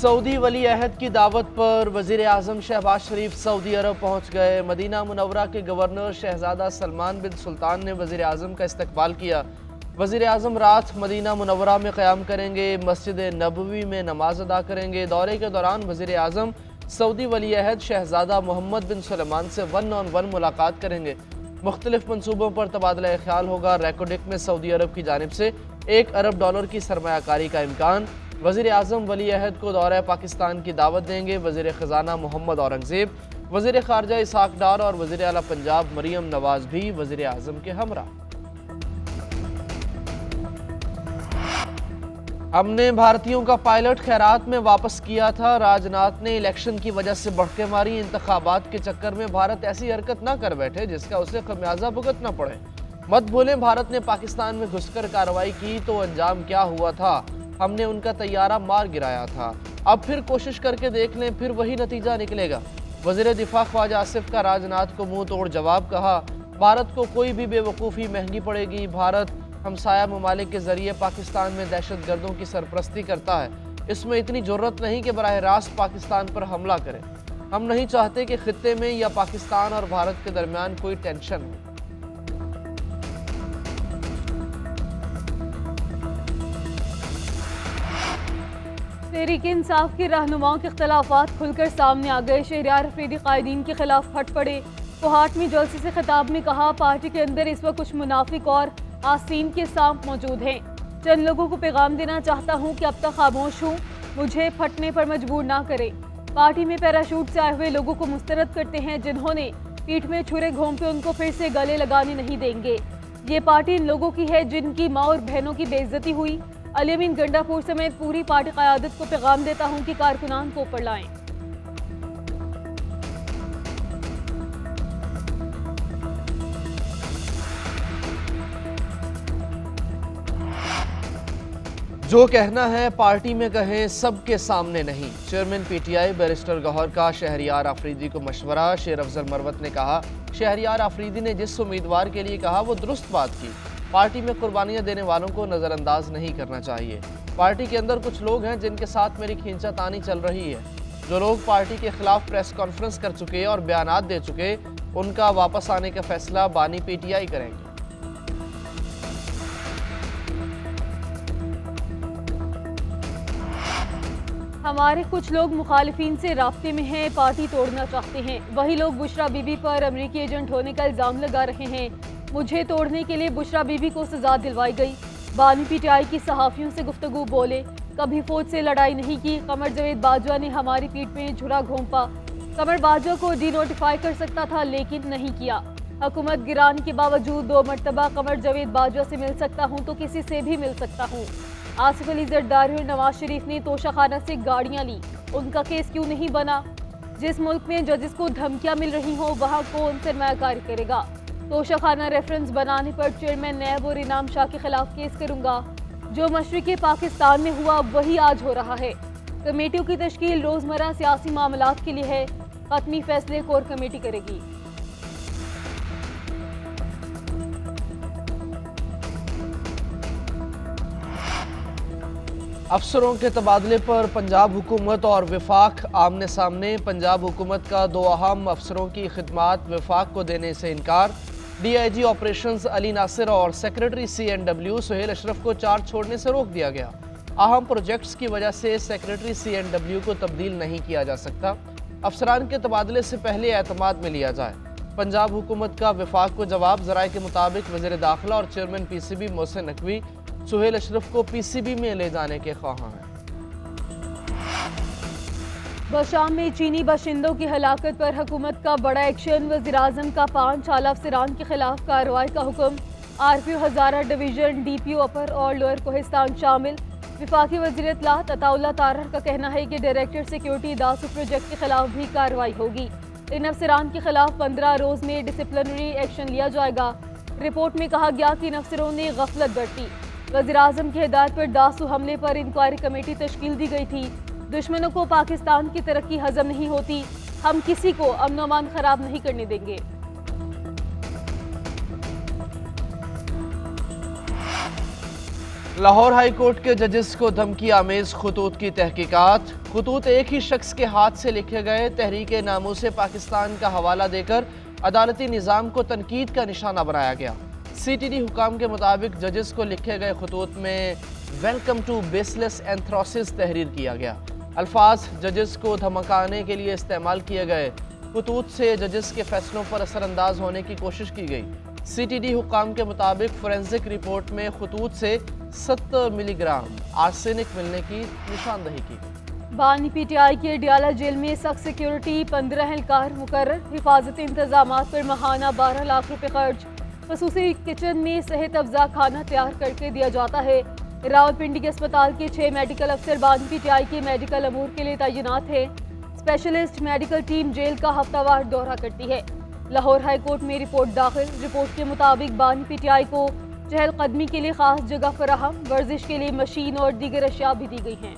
Saudi वली अहद की दावत पर वज़ीर आज़म शहबाज शरीफ सऊदी अरब पहुँच गए। मदीना मुनव्वरा के गवर्नर शहजादा सलमान बिन सुल्तान ने वज़ीर आज़म का इस्तकबाल किया। वज़ीर आज़म रात मदीना मुनव्वरा में क़याम करेंगे, मस्जिद नबवी में नमाज अदा करेंगे। दौरे के दौरान वज़ीर आज़म सऊदी वली अहद शहजादा मोहम्मद बिन सलमान से 1-on-1 मुलाकात करेंगे। मुख्तलिफ मनसूबों पर तबादला ख्याल होगा। रेकोडेक में सऊदी अरब की जानिब से $1 अरब की सरमायाकारी का इम्कान। वज़ीर आज़म वली अहद को दौरा पाकिस्तान की दावत देंगे। वज़ीर ख़जाना मोहम्मद औरंगज़ेब, वज़ीर ख़ारजा इसहाक़ डार और वज़ीर आला पंजाब मरियम नवाज़ भी वज़ीर आज़म के हमरा। हमने भारतीयों का पायलट खैरात में वापस किया था। राजनाथ ने इलेक्शन की वजह से बढ़के मारी। इंतखाबात के चक्कर में भारत ऐसी हरकत ना कर बैठे जिसका उसे खमियाजा भुगतना पड़े। मत भूलें, भारत ने पाकिस्तान में घुसकर कार्रवाई की तो अंजाम क्या हुआ था। हमने उनका तैयारा मार गिराया था। अब फिर कोशिश करके देख लें, फिर वही नतीजा निकलेगा। वज़ीर दिफा ख्वाजा आसिफ का राजनाथ को मुंह तोड़ जवाब। कहा, भारत को कोई भी बेवकूफ़ी महंगी पड़ेगी। भारत हमसाया ममालिक के ज़रिए पाकिस्तान में दहशत गर्दों की सरपरस्ती करता है। इसमें इतनी ज़रूरत नहीं कि बराह रास्त पाकिस्तान पर हमला करें। हम नहीं चाहते कि खित्ते में या पाकिस्तान और भारत के दरमियान कोई टेंशन हो। तहरीक इंसाफ के रहनुमाओं के इख्तलाफात खुलकर सामने आ गए। शहरियार अफरीदी कायदीन के खिलाफ फट पड़े। कोहाट में जलसे से खिताब में कहा, पार्टी के अंदर इस वक्त कुछ मुनाफिक और आसीन के सांप मौजूद हैं। चंद लोगों को पैगाम देना चाहता हूँ कि अब तक खामोश हूँ, मुझे फटने पर मजबूर ना करें। पार्टी में पैराशूट से आए हुए लोगों को मुस्तरद करते हैं जिन्होंने पीठ में छुरे घोंपे उनको फिर से गले लगाने नहीं देंगे। ये पार्टी इन लोगों की है जिनकी माँ और बहनों की बेइज्जती हुई। अली अमीन गंडापुर समेत पूरी पार्टी क़यादत को पैगाम देता हूँ कि कारकुनान को ऊपर लाएं। जो कहना है पार्टी में कहें, सबके सामने नहीं। चेयरमैन पीटीआई बैरिस्टर गौहर का शहरियार आफरीदी को मशवरा। शेर अफजल मरवत ने कहा, शहरियार आफरीदी ने जिस उम्मीदवार के लिए कहा वो दुरुस्त बात की। पार्टी में कुर्बानियां देने वालों को नज़रअंदाज नहीं करना चाहिए। पार्टी के अंदर कुछ लोग हैं जिनके साथ मेरी खींचातानी चल रही है। जो लोग पार्टी के खिलाफ प्रेस कॉन्फ्रेंस कर चुके और बयानात दे चुके, उनका वापस आने का फैसला बानी पीटीआई करेंगे। हमारे कुछ लोग मुखालिफिन से राब्ते में हैं, पार्टी तोड़ना चाहते हैं। वही लोग बुशरा बीबी पर अमेरिकी एजेंट होने का इल्ज़ाम लगा रहे हैं। मुझे तोड़ने के लिए बुशरा बीबी को सजा दिलवाई गई। बानी पीटीआई की सहाफ़ियों से गुफ्तगू बोले, कभी फौज से लड़ाई नहीं की। कमर जावेद बाजवा ने हमारी पीठ में छुरा घोंपा। कमर बाजवा को डिनोटिफाई कर सकता था लेकिन नहीं किया। हुकूमत गिराने के बावजूद 2 मरतबा कमर जावेद बाजवा से मिल सकता हूँ तो किसी से भी मिल सकता हूँ। आसिफ अली जरदारी और नवाज शरीफ ने तोशाखाना से गाड़ियाँ ली, उनका केस क्यों नहीं बना। जिस मुल्क में जजेस को धमकियाँ मिल रही हों वहाँ कौन सरमायाकारी करेगा। तोशाखाना रेफरेंस बनाने पर चेयरमैन नैब और इनाम शाह के खिलाफ केस करूंगा। जो मशरिकी पाकिस्तान में हुआ वही आज हो रहा है। कमेटियों की तश्कील रोजमर्रा सियासी मामलात के लिए है। हतमी फैसले कोर कमेटी करेगी। अफसरों के तबादले पर पंजाब हुकूमत और विफाक आमने सामने। पंजाब हुकूमत का 2 अहम अफसरों की खिदमात विफाक को देने से इनकार। डीआईजी ऑपरेशंस अली नासिर और सेक्रेटरी CNW सुहेल अशरफ को चार्ज छोड़ने से रोक दिया गया। अहम प्रोजेक्ट्स की वजह से सेक्रेटरी CNW को तब्दील नहीं किया जा सकता। अफसरान के तबादले से पहले एतमाद में लिया जाए। पंजाब हुकूमत का विफाक को जवाब। ज़राए के मुताबिक वज़ीर दाखिला और चेयरमैन PCB मोहसिन नकवी सुहेल अशरफ को PCB में ले जाने के ख्वाहां हैं। बशाम में चीनी बाशिंदों की हलाकत पर हुकूमत का बड़ा एक्शन। वज़ीर आज़म का 5 आला अफसरान के खिलाफ कार्रवाई का हुक्म। RPO हज़ारा डिवीजन, DPO अपर और लोअर कोहिस्तान शामिल। विफाकी वज़ीर इत्तलात अताउल्लाह तारर का कहना है कि डायरेक्टर सिक्योरिटी दासू प्रोजेक्ट के खिलाफ भी कार्रवाई होगी। इन अफसरान के खिलाफ 15 रोज में डिसिप्लिनरी एक्शन लिया जाएगा। रिपोर्ट में कहा गया कि इन अफसरों ने गफलत बरती। वज़ीर आज़म की हिदायत पर दासू हमले पर इंक्वायरी कमेटी तश्कील दी गई थी। दुश्मनों को पाकिस्तान की तरक्की हजम नहीं होती। हम किसी को अमन व अमान खराब नहीं करने देंगे। लाहौर हाई कोर्ट के जजेस को धमकी आमेज खतूत की तहकीकात। खतूत एक ही शख्स के हाथ से लिखे गए तहरीक नामूस पाकिस्तान का हवाला देकर अदालती निज़ाम को तनकीद का निशाना बनाया गया। CTD हुकाम के मुताबिक जजेस को लिखे गए खतूत में वेलकम टू बेसलेस एंथ्रोसिस तहरीर किया गया। अल्फाज जजेस को धमकाने के लिए इस्तेमाल किए गए। खतूत से जजेस के फैसलों पर असरअंदाज होने की कोशिश की गई। CTD हुकाम के मुताबिक फोरेंसिक रिपोर्ट में खतूत से 70 मिलीग्राम आर्सेनिक मिलने की निशानदही की। बानी PTI के डियाला जेल में सख्त सिक्योरिटी, 15 एहलकार मुकर्रर, हिफाजती इंतजामात पर माहाना 12 लाख रुपए खर्च। खसूसी किचन में सेहत अफजा खाना तैयार करके दिया जाता है। रावलपिंडी के अस्पताल के 6 मेडिकल अफसर बानी PTI के मेडिकल अमूर के लिए तैनात है। स्पेशलिस्ट मेडिकल टीम जेल का हफ्तावार दौरा करती है। लाहौर हाई कोर्ट में रिपोर्ट दाखिल। रिपोर्ट के मुताबिक बानी PTI को चहलकदमी के लिए खास जगह फराहम, वर्जिश के लिए मशीन और दीगर अशिया भी दी गई हैं।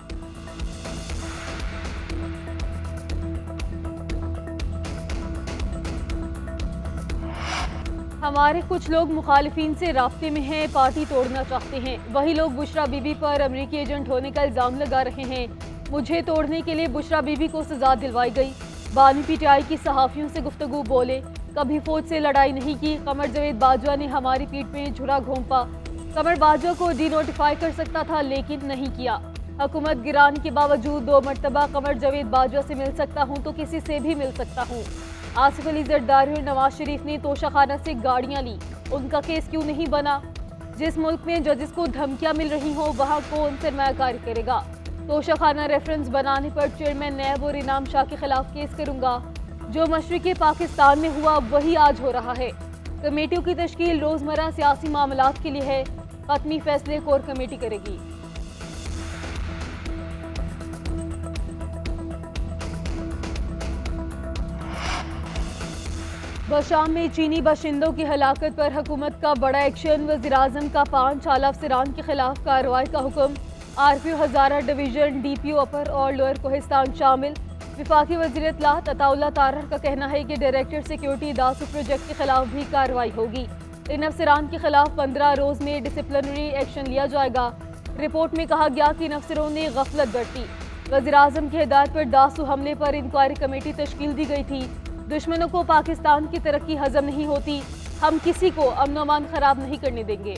हमारे कुछ लोग मुखालिफिन से राब्ते में हैं, पार्टी तोड़ना चाहते हैं। वही लोग बुशरा बीबी पर अमरीकी एजेंट होने का इल्ज़ाम लगा रहे हैं। मुझे तोड़ने के लिए बुशरा बीबी को सजा दिलवाई गई। बानी PTI की सहाफ़ियों से गुफ्तगू बोले, कभी फौज से लड़ाई नहीं की। कमर जावेद बाजवा ने हमारी पीठ में झुरा घोंपा। कमर बाजवा को डिनोटिफाई कर सकता था लेकिन नहीं किया। हुकूमत गिराने के बावजूद 2 मरतबा कमर जावेद बाजवा से मिल सकता हूँ तो किसी से भी मिल सकता हूँ। आसिफ अली जरदारी और नवाज शरीफ ने तोशाखाना से गाड़ियाँ ली, उनका केस क्यों नहीं बना? जिस मुल्क में जजेस को धमकियाँ मिल रही हों वहाँ कौन सरमायाकारी करेगा? तोशाखाना रेफरेंस बनाने पर चेयरमैन नैब और इनाम शाह के खिलाफ केस करूंगा। जो मशरिक़ी पाकिस्तान में हुआ वही आज हो रहा है। कमेटियों की तश्कील रोजमर्रा सियासी मामलात के लिए है। हतमी फैसले कोर कमेटी करेगी। बशाम में चीनी बाशिंदों की हलाकत पर हुकूमत का बड़ा एक्शन। वज़ीर-ए-आज़म का 5 आला अफसरान के खिलाफ कार्रवाई का हुक्म। RPO हज़ारा डिवीजन, DPO अपर और लोअर कोहिस्तान शामिल। विफाकी वज़ीर इत्तलात अताउल्लाह तारर का कहना है कि डायरेक्टर सिक्योरिटी दासू प्रोजेक्ट के खिलाफ भी कार्रवाई होगी। इन अफसरान के खिलाफ 15 रोज में डिसिप्लिनरी एक्शन लिया जाएगा। रिपोर्ट में कहा गया कि इन अफसरों ने गफलत बरती। वज़ीर-ए-आज़म की हिदायत पर दासू हमले पर इंक्वायरी कमेटी तश्कील दी गई थी। दुश्मनों को पाकिस्तान की तरक्की हजम नहीं होती, हम किसी को अमन अमान खराब नहीं करने देंगे।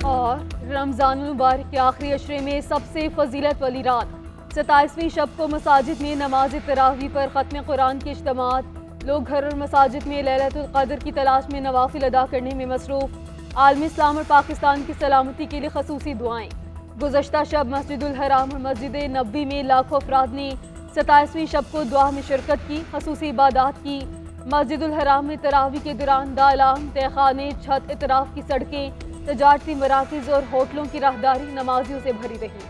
और रमज़ान मुबारक के आखिरी अशरे में सबसे फजीलत वाली रात 27वीं शब को मसाजिद में नमाज तरावी पर ख़त्म कुरान के इज्तिमात। लोग घर और मसाजिद में लैलतुल क़द्र की तलाश में नवाफिल अदा करने में मसरूफ़। आलमी इस्लाम और पाकिस्तान की सलामती के लिए खसूसी दुआएं। गुज़श्ता शब मस्जिदुल हराम और मस्जिद नबवी में लाखों अफराद ने 27वीं शब को दुआ में शिरकत की, खसूसी इबादत की। मस्जिदुल हराम में तरावी के दौरान दालान, तहखाने, छत, इतराफ़ की सड़कें, तजारती मराकिज़ और होटलों की राहदारी नमाजियों से भरी रही।